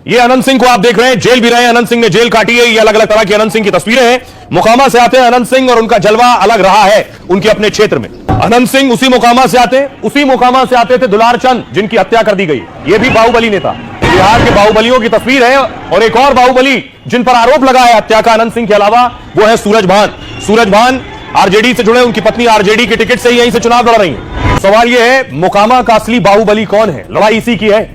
ये अनंत सिंह को आप देख रहे हैं, जेल भी रहे हैं, अनंत सिंह ने जेल काटी है। ये अलग अलग तरह की अनंत सिंह की तस्वीरें हैं। मोकामा से आते हैं अनंत सिंह और उनका जलवा अलग रहा है उनके अपने क्षेत्र में। अनंत सिंह उसी मोकामा से आते थे दुलार चंद, जिनकी हत्या कर दी गई। ये भी बाहुबली नेता, बिहार के बाहुबलियों की तस्वीर है। और एक और बाहुबली जिन पर आरोप लगा है हत्या का अनंत सिंह के अलावा, वो है सूरज भान आरजेडी से जुड़े, उनकी पत्नी आरजेडी के टिकट से ही यहीं से चुनाव लड़ रही है। सवाल यह है मोकामा का असली बाहुबली कौन है, लड़ाई इसी की है।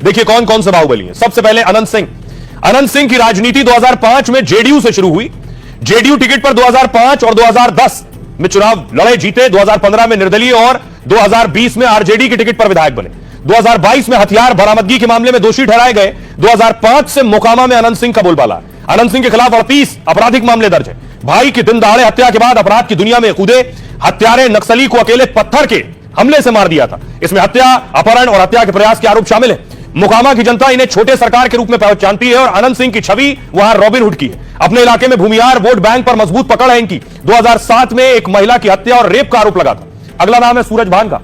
देखिए कौन कौन से बाहुबली हैं। सबसे पहले अनंत सिंह की राजनीति 2005 में जेडीयू से शुरू हुई। जेडीयू टिकट पर 2005 और 2010 में चुनाव लड़े, जीते। 2015 में निर्दलीय और 2020 में आरजेडी के टिकट पर विधायक बने। 2022 में हथियार बरामदगी के मामले में दोषी ठहराए गए। 2005 से मोकामा में अनंत सिंह का बोलबाला। अनंत सिंह के खिलाफ 38 आपराधिक मामले दर्ज है। भाई की दिन दहाड़े हत्या के बाद अपराध की दुनिया में कूदे। हत्यारे नक्सली को अकेले पत्थर के हमले से मार दिया था। इसमें हत्या, अपहरण और हत्या के प्रयास के आरोप शामिल है। मोकामा की जनता इन्हें छोटे सरकार के रूप में पहचानती है और अनंत सिंह की छवि वहां रॉबिनहुड की है। अपने इलाके में भूमिहार वोट बैंक पर मजबूत पकड़ है इनकी। 2007 में एक महिला की हत्या और रेप का आरोप लगा था। अगला नाम है सूरज भान का।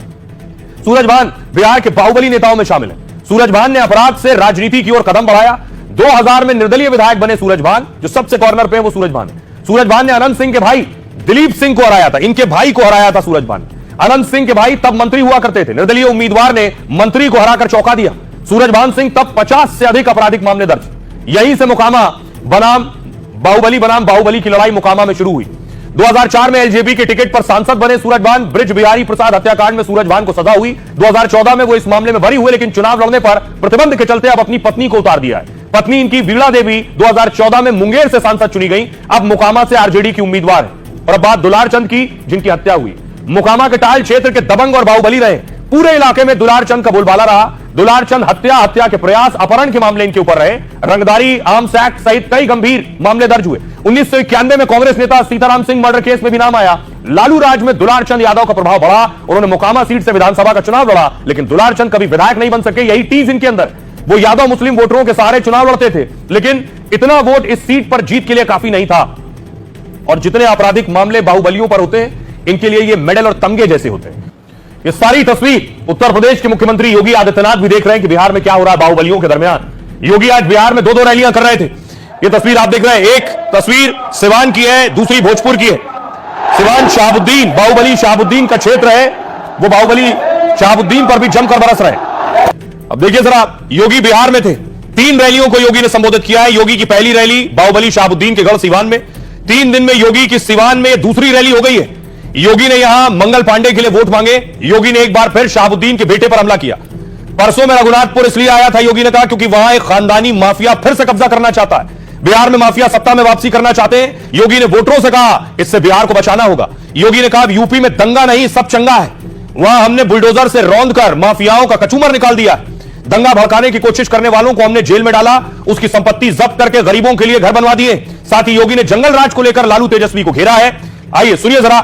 सूरज भान बिहार के बाहुबली नेताओं में शामिल है। सूरज भान ने अपराध से राजनीति की ओर कदम बढ़ाया। 2000 में निर्दलीय विधायक बने सूरज भान। जो सबसे कॉर्नर पे है वो सूरज भान है। सूरज भान ने अनंत सिंह के भाई दिलीप सिंह को हराया था। इनके भाई को हराया था सूरज भान। अनंत सिंह के भाई तब मंत्री हुआ करते थे। निर्दलीय उम्मीदवार ने मंत्री को हराकर चौंका दिया। सूरज भान सिंह तब 50 से अधिक आपराधिक मामले दर्ज। यहीं से मोकामा बनाम बाहुबली की लड़ाई मोकामा में शुरू हुई। 2004 में एलजेपी के टिकट पर सांसद बने सूरज भान। ब्रिज बिहारी प्रसाद हत्याकांड में सूरज भान को सजा हुई। 2014 में वो इस मामले में बरी हुए, लेकिन चुनाव लड़ने पर प्रतिबंध के चलते अब अपनी पत्नी को उतार दिया है। पत्नी इनकी वीणा देवी 2014 में मुंगेर से सांसद चुनी गई। अब मोकामा से आरजेडी की उम्मीदवार है। और अब बात दुलार चंद की, जिनकी हत्या हुई। मोकामा के टाल क्षेत्र के दबंग और बाहुबली रहे। पूरे इलाके में दुलार चंद का बोलबाला रहा। दुलार चंद हत्या के प्रयास, अपहरण के मामले इनके ऊपर रहे। रंगदारी, आर्म्स एक्ट सहित कई गंभीर मामले दर्ज हुए। 1991 में कांग्रेस नेता सीताराम सिंह मर्डर केस में भी नाम आया। लालू राज में दुलार चंद यादव का प्रभाव बढ़ा। उन्होंने मोकामा सीट से विधानसभा का चुनाव लड़ा, लेकिन दुलार चंद कभी विधायक नहीं बन सके। यही टीज इनके अंदर। वो यादव मुस्लिम वोटरों के सहारे चुनाव लड़ते थे, लेकिन इतना वोट इस सीट पर जीत के लिए काफी नहीं था। और जितने आपराधिक मामले बाहुबलियों पर होते हैं, इनके लिए ये मेडल और तमगे जैसे होते हैं। ये सारी तस्वीर उत्तर प्रदेश के मुख्यमंत्री योगी आदित्यनाथ भी देख रहे हैं कि बिहार में क्या हो रहा है बाहुबलियों के दरमियान। योगी आज बिहार में दो रैलियां कर रहे थे। ये तस्वीर आप देख रहे हैं। एक तस्वीर सिवान की है, दूसरी भोजपुर की है। सिवान शहाबुद्दीन, बाहुबली शहाबुद्दीन का क्षेत्र है। वो बाहुबली शहाबुद्दीन पर भी जमकर बरस रहे हैं। अब देखिए जरा, योगी बिहार में थे। 3 रैलियों को योगी ने संबोधित किया है। योगी की पहली रैली बाहुबली शहाबुद्दीन के गढ़ सिवान में। 3 दिन में योगी की सिवान में दूसरी रैली हो गई है। योगी ने यहां मंगल पांडे के लिए वोट मांगे। योगी ने एक बार फिर शहाबुद्दीन के बेटे पर हमला किया। परसों में रघुनाथपुर इसलिए आया था, योगी ने कहा, क्योंकि वहां एक खानदानी माफिया फिर से कब्जा करना चाहता है। बिहार में माफिया सत्ता में वापसी करना चाहते हैं। योगी ने वोटरों से कहा इससे बिहार को बचाना होगा। योगी ने कहा यूपी में दंगा नहीं, सब चंगा है। वहां हमने बुलडोजर से रौंद कर माफियाओं का कचूमर निकाल दिया। दंगा भड़काने की कोशिश करने वालों को हमने जेल में डाला। उसकी संपत्ति जब्त करके गरीबों के लिए घर बनवा दिए। साथ ही योगी ने जंगल राज को लेकर लालू तेजस्वी को घेरा है। आइए सुनिए जरा।